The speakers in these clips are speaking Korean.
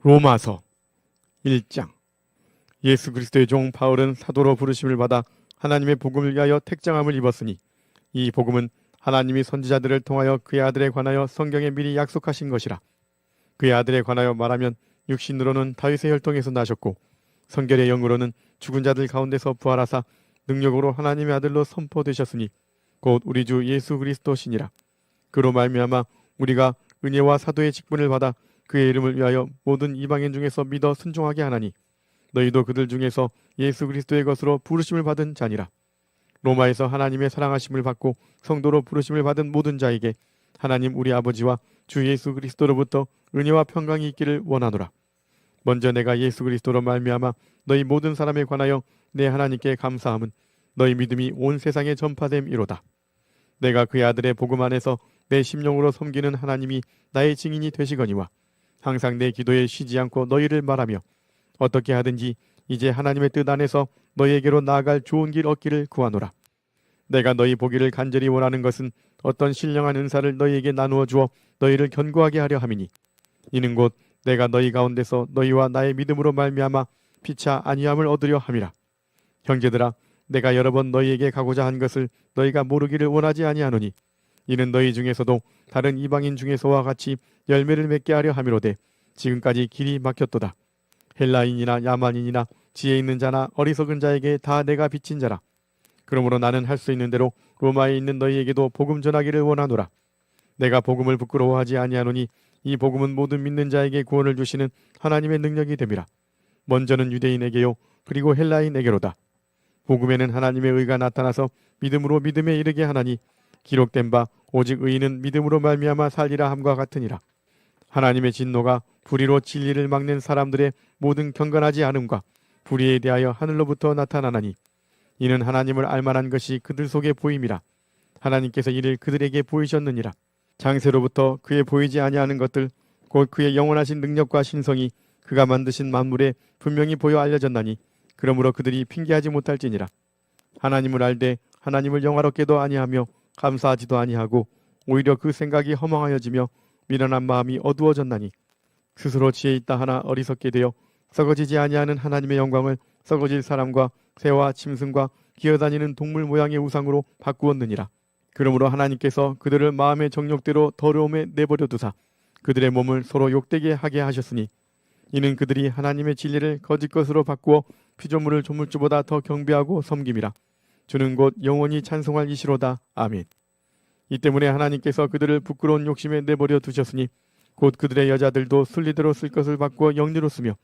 로마서 1장. 예수 그리스도의 종 바울은 사도로 부르심을 받아 하나님의 복음을 위하여 택정함을 입었으니 이 복음은 하나님이 선지자들을 통하여 그의 아들에 관하여 성경에 미리 약속하신 것이라. 그의 아들에 관하여 말하면 육신으로는 다윗의 혈통에서 나셨고 성결의 영으로는 죽은 자들 가운데서 부활하사 능력으로 하나님의 아들로 선포되셨으니 곧 우리 주 예수 그리스도시니라. 그로 말미암아 우리가 은혜와 사도의 직분을 받아 그의 이름을 위하여 모든 이방인 중에서 믿어 순종하게 하나니 너희도 그들 중에서 예수 그리스도의 것으로 부르심을 받은 자니라. 로마에서 하나님의 사랑하심을 받고 성도로 부르심을 받은 모든 자에게 하나님 우리 아버지와 주 예수 그리스도로부터 은혜와 평강이 있기를 원하노라. 먼저 내가 예수 그리스도로 말미암아 너희 모든 사람에 관하여 내 하나님께 감사함은 너희 믿음이 온 세상에 전파됨이로다. 내가 그의 아들의 복음 안에서 내 심령으로 섬기는 하나님이 나의 증인이 되시거니와 항상 내 기도에 쉬지 않고 너희를 말하며 어떻게 하든지 이제 하나님의 뜻 안에서 너희에게로 나아갈 좋은 길 얻기를 구하노라. 내가 너희 보기를 간절히 원하는 것은 어떤 신령한 은사를 너희에게 나누어 주어 너희를 견고하게 하려 함이니 이는 곧 내가 너희 가운데서 너희와 나의 믿음으로 말미암아 피차 안위함을 얻으려 함이라. 형제들아, 내가 여러 번 너희에게 가고자 한 것을 너희가 모르기를 원하지 아니하노니 이는 너희 중에서도 다른 이방인 중에서와 같이 열매를 맺게 하려 함이로되 지금까지 길이 막혔도다. 헬라인이나 야만인이나 지혜 있는 자나 어리석은 자에게 다 내가 빚진 자라. 그러므로 나는 할 수 있는 대로 로마에 있는 너희에게도 복음 전하기를 원하노라. 내가 복음을 부끄러워하지 아니하노니 이 복음은 모든 믿는 자에게 구원을 주시는 하나님의 능력이 됨이라. 먼저는 유대인에게요 그리고 헬라인에게로다. 복음에는 하나님의 의가 나타나서 믿음으로 믿음에 이르게 하나니 기록된 바 오직 의인은 믿음으로 말미암아 살리라 함과 같으니라. 하나님의 진노가 불의로 진리를 막는 사람들의 모든 경건하지 않음과 불의에 대하여 하늘로부터 나타나나니 이는 하나님을 알만한 것이 그들 속에 보임이라. 하나님께서 이를 그들에게 보이셨느니라. 장세로부터 그의 보이지 아니하는 것들 곧 그의 영원하신 능력과 신성이 그가 만드신 만물에 분명히 보여 알려졌나니 그러므로 그들이 핑계하지 못할지니라. 하나님을 알되 하나님을 영화롭게도 아니하며 감사하지도 아니하고 오히려 그 생각이 허망하여지며 미련한 마음이 어두워졌나니 스스로 지혜 있다 하나 어리석게 되어 썩어지지 아니하는 하나님의 영광을 썩어질 사람과 새와 짐승과 기어다니는 동물 모양의 우상으로 바꾸었느니라. 그러므로 하나님께서 그들을 마음의 정욕대로 더러움에 내버려 두사 그들의 몸을 서로 욕되게 하게 하셨으니 이는 그들이 하나님의 진리를 거짓 것으로 바꾸어 피조물을 조물주보다 더 경배하고 섬김이라. 주는 곧 영원히 찬송할 이시로다. 아멘. 이 때문에 하나님께서 그들을 부끄러운 욕심에 내버려 두셨으니 곧 그들의 여자들도 순리대로 쓸 것을 바꾸어 영리로 쓰며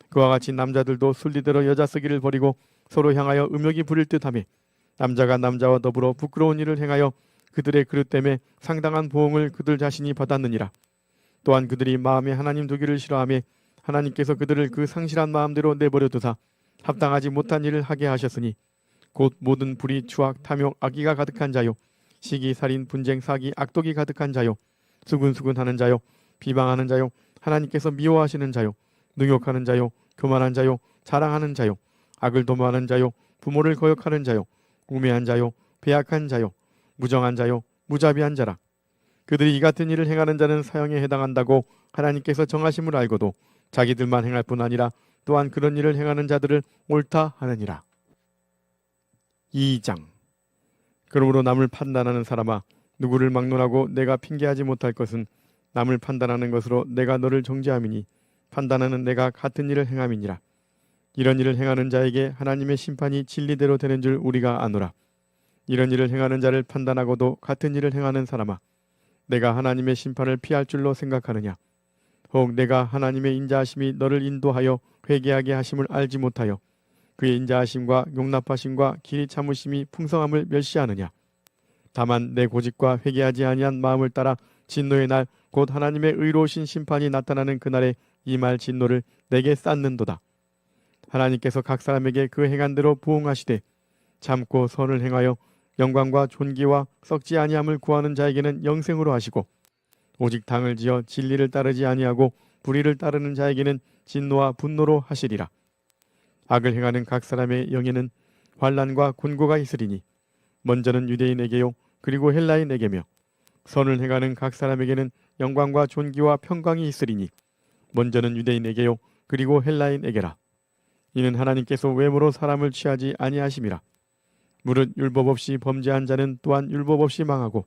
그와 같이 남자들도 순리대로 여자 쓰기를 버리고 서로 향하여 음욕이 부릴 듯하며 남자가 남자와 더불어 부끄러운 일을 행하여 그들의 그릇 때문에 상당한 보응을 그들 자신이 받았느니라. 또한 그들이 마음에 하나님 두기를 싫어하며 하나님께서 그들을 그 상실한 마음대로 내버려 두사 합당하지 못한 일을 하게 하셨으니 곧 모든 불의, 추악, 탐욕, 악의가 가득한 자요 시기, 살인, 분쟁, 사기, 악독이 가득한 자요 수군수군하는 자요 비방하는 자요 하나님께서 미워하시는 자요 능욕하는 자요 교만한 자요 자랑하는 자요 악을 도모하는 자요 부모를 거역하는 자요 우매한 자요 배악한 자요 무정한 자요 무자비한 자라. 그들이 이 같은 일을 행하는 자는 사형에 해당한다고 하나님께서 정하심을 알고도 자기들만 행할 뿐 아니라 또한 그런 일을 행하는 자들을 옳다 하느니라. 2장. 그러므로 남을 판단하는 사람아, 누구를 막론하고 내가 핑계하지 못할 것은 남을 판단하는 것으로 내가 너를 정죄함이니 판단하는 내가 같은 일을 행함이니라. 이런 일을 행하는 자에게 하나님의 심판이 진리대로 되는 줄 우리가 아노라. 이런 일을 행하는 자를 판단하고도 같은 일을 행하는 사람아, 내가 하나님의 심판을 피할 줄로 생각하느냐? 혹 내가 하나님의 인자하심이 너를 인도하여 회개하게 하심을 알지 못하여 그의 인자하심과 용납하심과 길이 참으심이 풍성함을 멸시하느냐? 다만 내 고집과 회개하지 아니한 마음을 따라 진노의 날 곧 하나님의 의로우신 심판이 나타나는 그날에 이 말 진노를 내게 쌓는도다. 하나님께서 각 사람에게 그 행한 대로 보응하시되 참고 선을 행하여 영광과 존귀와 썩지 아니함을 구하는 자에게는 영생으로 하시고 오직 당을 지어 진리를 따르지 아니하고 불의를 따르는 자에게는 진노와 분노로 하시리라. 악을 행하는 각 사람의 영에는 환난과 곤고가 있으리니 먼저는 유대인에게요 그리고 헬라인에게며 선을 행하는 각 사람에게는 영광과 존귀와 평강이 있으리니 먼저는 유대인에게요 그리고 헬라인에게라. 이는 하나님께서 외모로 사람을 취하지 아니하심이라. 무릇 율법 없이 범죄한 자는 또한 율법 없이 망하고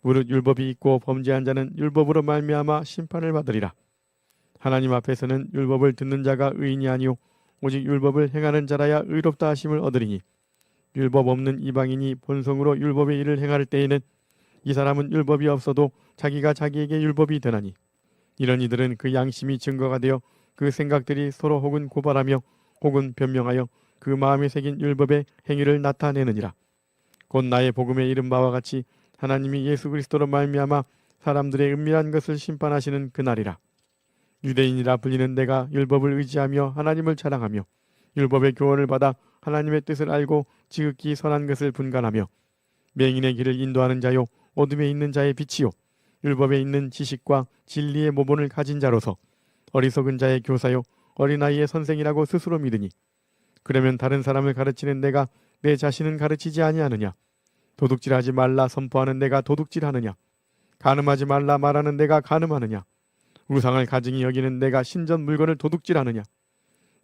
무릇 율법이 있고 범죄한 자는 율법으로 말미암아 심판을 받으리라. 하나님 앞에서는 율법을 듣는 자가 의인이 아니요 오직 율법을 행하는 자라야 의롭다 하심을 얻으리니 율법 없는 이방인이 본성으로 율법의 일을 행할 때에는 이 사람은 율법이 없어도 자기가 자기에게 율법이 되나니 이런 이들은 그 양심이 증거가 되어 그 생각들이 서로 혹은 고발하며 혹은 변명하여 그 마음에 새긴 율법의 행위를 나타내느니라. 곧 나의 복음에 이른 바와 같이 하나님이 예수 그리스도로 말미암아 사람들의 은밀한 것을 심판하시는 그날이라. 유대인이라 불리는 내가 율법을 의지하며 하나님을 자랑하며 율법의 교훈을 받아 하나님의 뜻을 알고 지극히 선한 것을 분간하며 맹인의 길을 인도하는 자요 어둠에 있는 자의 빛이요 율법에 있는 지식과 진리의 모본을 가진 자로서 어리석은 자의 교사요 어린아이의 선생이라고 스스로 믿으니 그러면 다른 사람을 가르치는 내가 내 자신은 가르치지 아니하느냐? 도둑질하지 말라 선포하는 내가 도둑질하느냐? 간음하지 말라 말하는 내가 간음하느냐? 우상을 가증히 여기는 내가 신전 물건을 도둑질하느냐?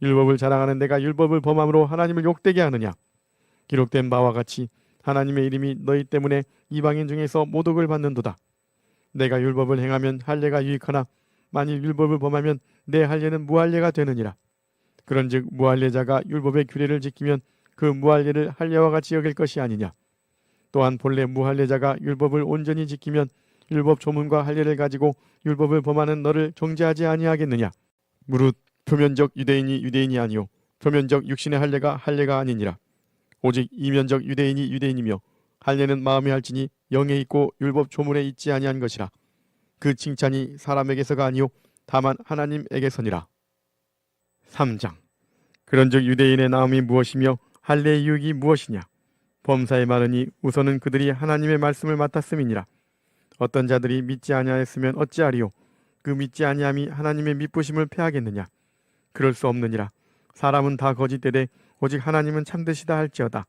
율법을 자랑하는 내가 율법을 범함으로 하나님을 욕되게 하느냐? 기록된 바와 같이 하나님의 이름이 너희 때문에 이방인 중에서 모독을 받는도다. 내가 율법을 행하면 할례가 유익하나 만일 율법을 범하면 내 할례는 무할례가 되느니라. 그런즉 무할례자가 율법의 규례를 지키면 그 무할례를 할례와 같이 여길 것이 아니냐. 또한 본래 무할례자가 율법을 온전히 지키면 율법 조문과 할례를 가지고 율법을 범하는 너를 정죄하지 아니하겠느냐. 무릇 표면적 유대인이 유대인이 아니요 표면적 육신의 할례가 할례가 아니니라. 오직 이면적 유대인이 유대인이며 할례는 마음에 할지니 영에 있고 율법 조문에 있지 아니한 것이라. 그 칭찬이 사람에게서가 아니요 다만 하나님에게서니라. 3장. 그런즉 유대인의 나음이 무엇이며 할례의 유익이 무엇이냐. 범사에 말하니 우선은 그들이 하나님의 말씀을 맡았음이니라. 어떤 자들이 믿지 아니하였으면 어찌하리요. 그 믿지 아니함이 하나님의 믿부심을 패하겠느냐. 그럴 수 없느니라. 사람은 다 거짓되되 오직 하나님은 참되시다 할지어다.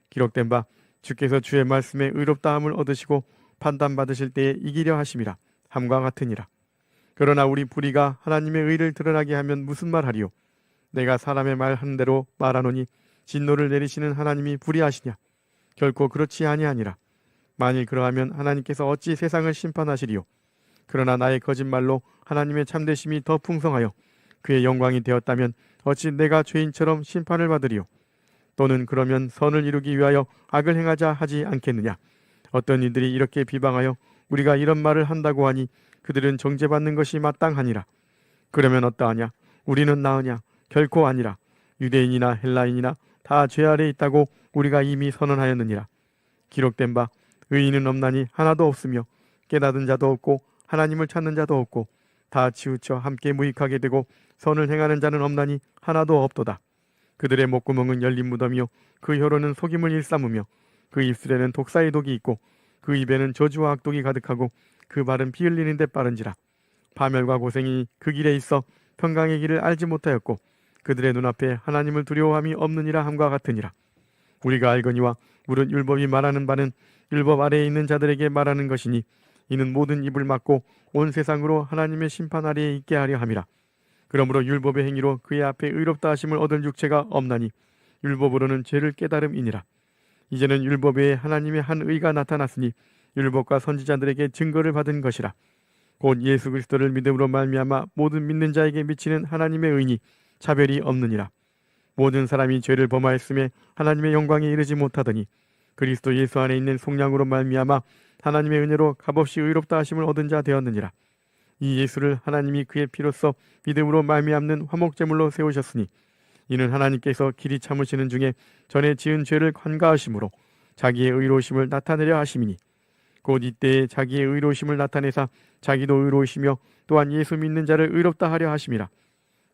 기록된 바 주께서 주의 말씀에 의롭다함을 얻으시고 판단받으실 때에 이기려 하심이라 함과 같으니라. 그러나 우리 불의가 하나님의 의를 드러나게 하면 무슨 말하리요. 내가 사람의 말하는 대로 말하노니 진노를 내리시는 하나님이 불의하시냐. 결코 그렇지 아니하니라. 만일 그러하면 하나님께서 어찌 세상을 심판하시리요. 그러나 나의 거짓말로 하나님의 참되심이 더 풍성하여 그의 영광이 되었다면 어찌 내가 죄인처럼 심판을 받으리요. 또는 그러면 선을 이루기 위하여 악을 행하자 하지 않겠느냐. 어떤 이들이 이렇게 비방하여 우리가 이런 말을 한다고 하니 그들은 정죄받는 것이 마땅하니라. 그러면 어떠하냐. 우리는 나으냐. 결코 아니라. 유대인이나 헬라인이나 다 죄 아래 있다고 우리가 이미 선언하였느니라. 기록된 바 의인은 없나니 하나도 없으며 깨닫은 자도 없고 하나님을 찾는 자도 없고 다 치우쳐 함께 무익하게 되고 선을 행하는 자는 없나니 하나도 없도다. 그들의 목구멍은 열린 무덤이요 그 혀로는 속임을 일삼으며 그 입술에는 독사의 독이 있고 그 입에는 저주와 악독이 가득하고 그 발은 피 흘리는 데 빠른지라. 파멸과 고생이 그 길에 있어 평강의 길을 알지 못하였고 그들의 눈앞에 하나님을 두려워함이 없느니라 함과 같으니라. 우리가 알거니와 무릇 율법이 말하는 바는 율법 아래에 있는 자들에게 말하는 것이니 이는 모든 입을 막고 온 세상으로 하나님의 심판 아래에 있게 하려 함이라. 그러므로 율법의 행위로 그의 앞에 의롭다 하심을 얻을 육체가 없나니 율법으로는 죄를 깨달음이니라. 이제는 율법 외에 하나님의 한 의가 나타났으니 율법과 선지자들에게 증거를 받은 것이라. 곧 예수 그리스도를 믿음으로 말미암아 모든 믿는 자에게 미치는 하나님의 의니 차별이 없느니라. 모든 사람이 죄를 범하였음에 하나님의 영광에 이르지 못하더니 그리스도 예수 안에 있는 속량으로 말미암아 하나님의 은혜로 값없이 의롭다 하심을 얻은 자 되었느니라. 이 예수를 하나님이 그의 피로써 믿음으로 말미암는 화목제물로 세우셨으니 이는 하나님께서 길이 참으시는 중에 전에 지은 죄를 관가하심으로 자기의 의로우심을 나타내려 하심이니 곧 이때에 자기의 의로우심을 나타내사 자기도 의로우시며 또한 예수 믿는 자를 의롭다 하려 하심이라.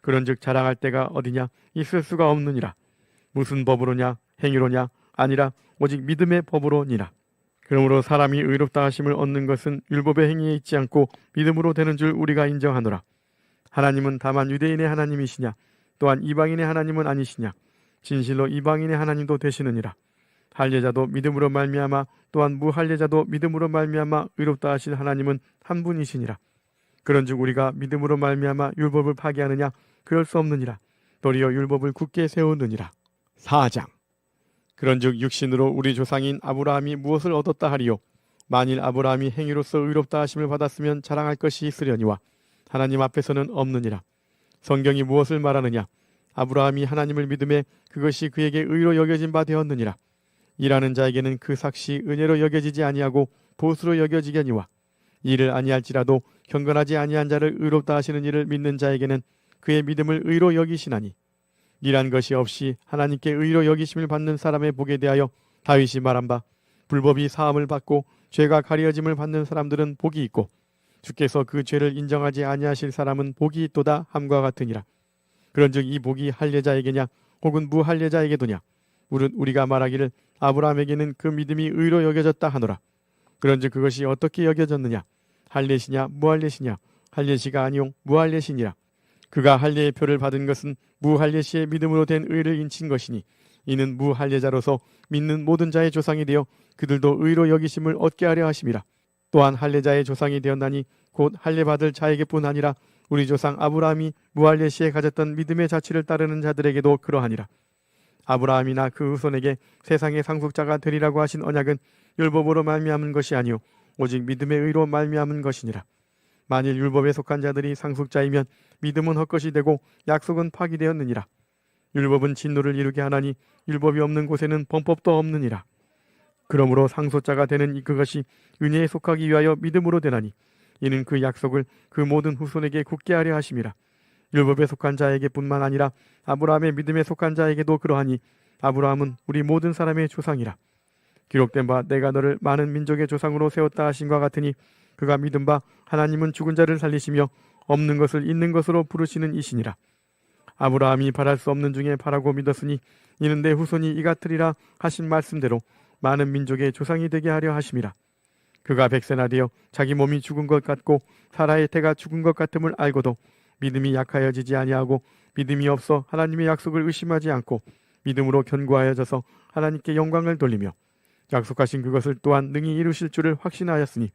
그런즉 자랑할 때가 어디냐. 있을 수가 없느니라. 무슨 법으로냐. 행위로냐. 아니라 오직 믿음의 법으로니라. 그러므로 사람이 의롭다 하심을 얻는 것은 율법의 행위에 있지 않고 믿음으로 되는 줄 우리가 인정하노라. 하나님은 다만 유대인의 하나님이시냐. 또한 이방인의 하나님은 아니시냐. 진실로 이방인의 하나님도 되시느니라. 할례자도 믿음으로 말미암아 또한 무할례자도 믿음으로 말미암아 의롭다 하신 하나님은 한 분이시니라. 그런즉 우리가 믿음으로 말미암아 율법을 파기하느냐? 그럴 수 없느니라. 도리어 율법을 굳게 세우느니라. 4장. 그런즉 육신으로 우리 조상인 아브라함이 무엇을 얻었다 하리요? 만일 아브라함이 행위로서 의롭다 하심을 받았으면 자랑할 것이 있으려니와 하나님 앞에서는 없느니라. 성경이 무엇을 말하느냐? 아브라함이 하나님을 믿음에 그것이 그에게 의로 여겨진 바 되었느니라. 일하는 자에게는 그 삭시 은혜로 여겨지지 아니하고 보수로 여겨지려니와 이를 아니할지라도 경건하지 아니한 자를 의롭다 하시는 이를 믿는 자에게는 그의 믿음을 의로 여기시나니 일한 것이 없이 하나님께 의로 여기심을 받는 사람의 복에 대하여 다윗이 말한 바 불법이 사함을 받고 죄가 가려짐을 받는 사람들은 복이 있고 주께서 그 죄를 인정하지 아니하실 사람은 복이 있도다 함과 같으니라. 그런즉 이 복이 할례자에게냐 혹은 무할례자에게도냐? 우리가 말하기를 아브라함에게는 그 믿음이 의로 여겨졌다 하노라. 그런즉 그것이 어떻게 여겨졌느냐? 할례시냐 무할례시냐? 할례시가 아니요 무할례시니라. 그가 할례의 표를 받은 것은 무할례시의 믿음으로 된 의를 인친 것이니 이는 무할례자로서 믿는 모든 자의 조상이 되어 그들도 의로 여기심을 얻게 하려 하심이라. 또한 할례자의 조상이 되었나니 곧 할례 받을 자에게뿐 아니라 우리 조상 아브라함이 무할례시에 가졌던 믿음의 자취를 따르는 자들에게도 그러하니라. 아브라함이나 그 후손에게 세상의 상속자가 되리라고 하신 언약은 율법으로 말미암은 것이 아니요 오직 믿음의 의로 말미암은 것이니라. 만일 율법에 속한 자들이 상속자이면 믿음은 헛것이 되고 약속은 파기되었느니라. 율법은 진노를 이루게 하나니 율법이 없는 곳에는 범법도 없느니라. 그러므로 상속자가 되는 그것이 은혜에 속하기 위하여 믿음으로 되나니 이는 그 약속을 그 모든 후손에게 굳게 하려 하심이라. 율법에 속한 자에게뿐만 아니라 아브라함의 믿음에 속한 자에게도 그러하니 아브라함은 우리 모든 사람의 조상이라. 기록된 바 내가 너를 많은 민족의 조상으로 세웠다 하신과 같으니 그가 믿은 바 하나님은 죽은 자를 살리시며 없는 것을 있는 것으로 부르시는 이시니라. 아브라함이 바랄 수 없는 중에 바라고 믿었으니 이는 내 후손이 이 같으리라 하신 말씀대로 많은 민족의 조상이 되게 하려 하심이라. 그가 백세나 되어 자기 몸이 죽은 것 같고 사라의 태가 죽은 것 같음을 알고도 믿음이 약하여지지 아니하고 믿음이 없어 하나님의 약속을 의심하지 않고 믿음으로 견고하여져서 하나님께 영광을 돌리며 약속하신 그것을 또한 능히 이루실 줄을 확신하였으니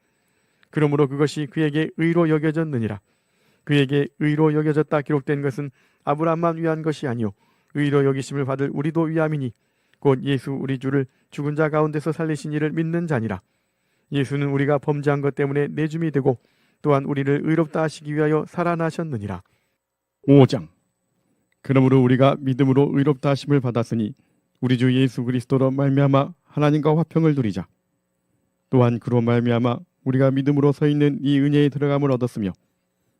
그러므로 그것이 그에게 의로 여겨졌느니라. 그에게 의로 여겨졌다 기록된 것은 아브라함만 위한 것이 아니요 의로 여기심을 받을 우리도 위함이니 곧 예수 우리 주를 죽은 자 가운데서 살리신 이를 믿는 자니라. 예수는 우리가 범죄한 것 때문에 내줌이 되고 또한 우리를 의롭다 하시기 위하여 살아나셨느니라. 5장. 그러므로 우리가 믿음으로 의롭다 하심을 받았으니 우리 주 예수 그리스도로 말미암아 하나님과 화평을 누리자. 또한 그로 말미암아 우리가 믿음으로 서 있는 이 은혜에 들어감을 얻었으며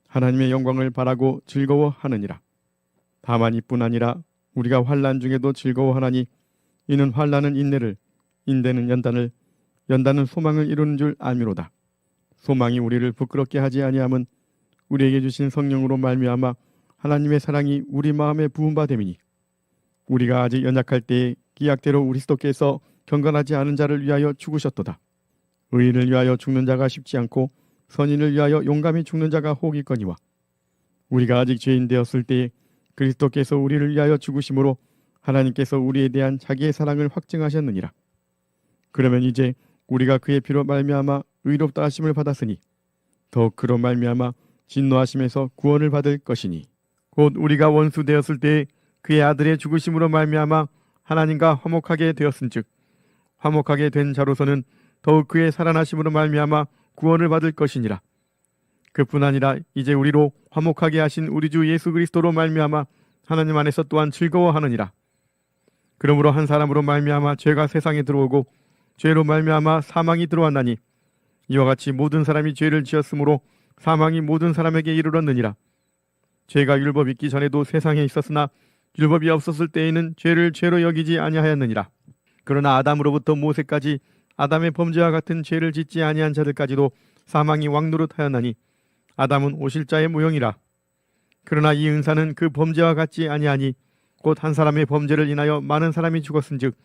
하나님의 영광을 바라고 즐거워하느니라. 다만 이뿐 아니라 우리가 환난 중에도 즐거워하나니 이는 환난은 인내를, 인내는 연단을, 연단은 소망을 이루는 줄 알미로다. 소망이 우리를 부끄럽게 하지 아니함은 우리에게 주신 성령으로 말미암아 하나님의 사랑이 우리 마음에 부은 바 됨이니 우리가 아직 연약할 때에 기약대로 그리스도께서 경건하지 않은 자를 위하여 죽으셨도다. 의인을 위하여 죽는 자가 쉽지 않고 선인을 위하여 용감히 죽는 자가 혹 있거니와 우리가 아직 죄인 되었을 때에 그리스도께서 우리를 위하여 죽으심으로 하나님께서 우리에 대한 자기의 사랑을 확증하셨느니라. 그러면 이제 우리가 그의 피로 말미암아 의롭다 하심을 받았으니 더욱 그로 말미암아 진노하심에서 구원을 받을 것이니 곧 우리가 원수 되었을 때에 그의 아들의 죽으심으로 말미암아 하나님과 화목하게 되었은즉 화목하게 된 자로서는 더욱 그의 살아나심으로 말미암아 구원을 받을 것이니라. 그뿐 아니라 이제 우리로 화목하게 하신 우리 주 예수 그리스도로 말미암아 하나님 안에서 또한 즐거워하느니라. 그러므로 한 사람으로 말미암아 죄가 세상에 들어오고 죄로 말미암아 사망이 들어왔나니 이와 같이 모든 사람이 죄를 지었으므로 사망이 모든 사람에게 이르렀느니라. 죄가 율법 있기 전에도 세상에 있었으나 율법이 없었을 때에는 죄를 죄로 여기지 아니하였느니라. 그러나 아담으로부터 모세까지 아담의 범죄와 같은 죄를 짓지 아니한 자들까지도 사망이 왕노릇하였나니 아담은 오실자의 모형이라. 그러나 이 은사는 그 범죄와 같지 아니하니 곧 한 사람의 범죄를 인하여 많은 사람이 죽었은즉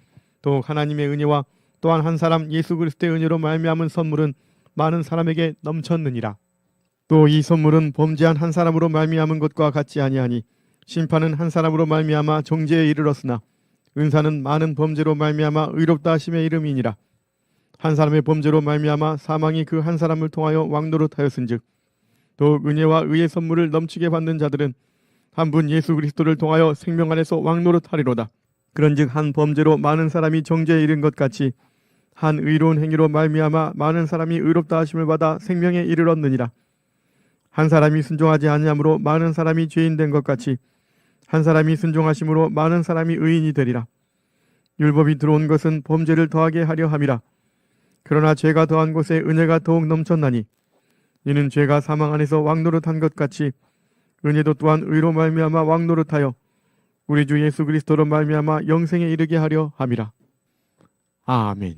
더욱 하나님의 은혜와 또한 한 사람 예수 그리스도의 은혜로 말미암은 선물은 많은 사람에게 넘쳤느니라. 또 이 선물은 범죄한 한 사람으로 말미암은 것과 같지 아니하니 심판은 한 사람으로 말미암아 정죄에 이르렀으나 은사는 많은 범죄로 말미암아 의롭다 하심의 이름이니라. 한 사람의 범죄로 말미암아 사망이 그 한 사람을 통하여 왕노릇하였은즉 더욱 은혜와 의의 선물을 넘치게 받는 자들은 한 분 예수 그리스도를 통하여 생명 안에서 왕노릇하리로다. 그런즉 한 범죄로 많은 사람이 정죄에 이른 것 같이 한 의로운 행위로 말미암아 많은 사람이 의롭다 하심을 받아 생명에 이르렀느니라. 한 사람이 순종하지 아니함으로 많은 사람이 죄인 된 것 같이 한 사람이 순종하심으로 많은 사람이 의인이 되리라. 율법이 들어온 것은 범죄를 더하게 하려 함이라. 그러나 죄가 더한 곳에 은혜가 더욱 넘쳤나니 이는 죄가 사망 안에서 왕노릇한 것 같이 은혜도 또한 의로 말미암아 왕노릇하여 우리 주 예수 그리스도로 말미암아 영생에 이르게 하려 함이라. 아멘.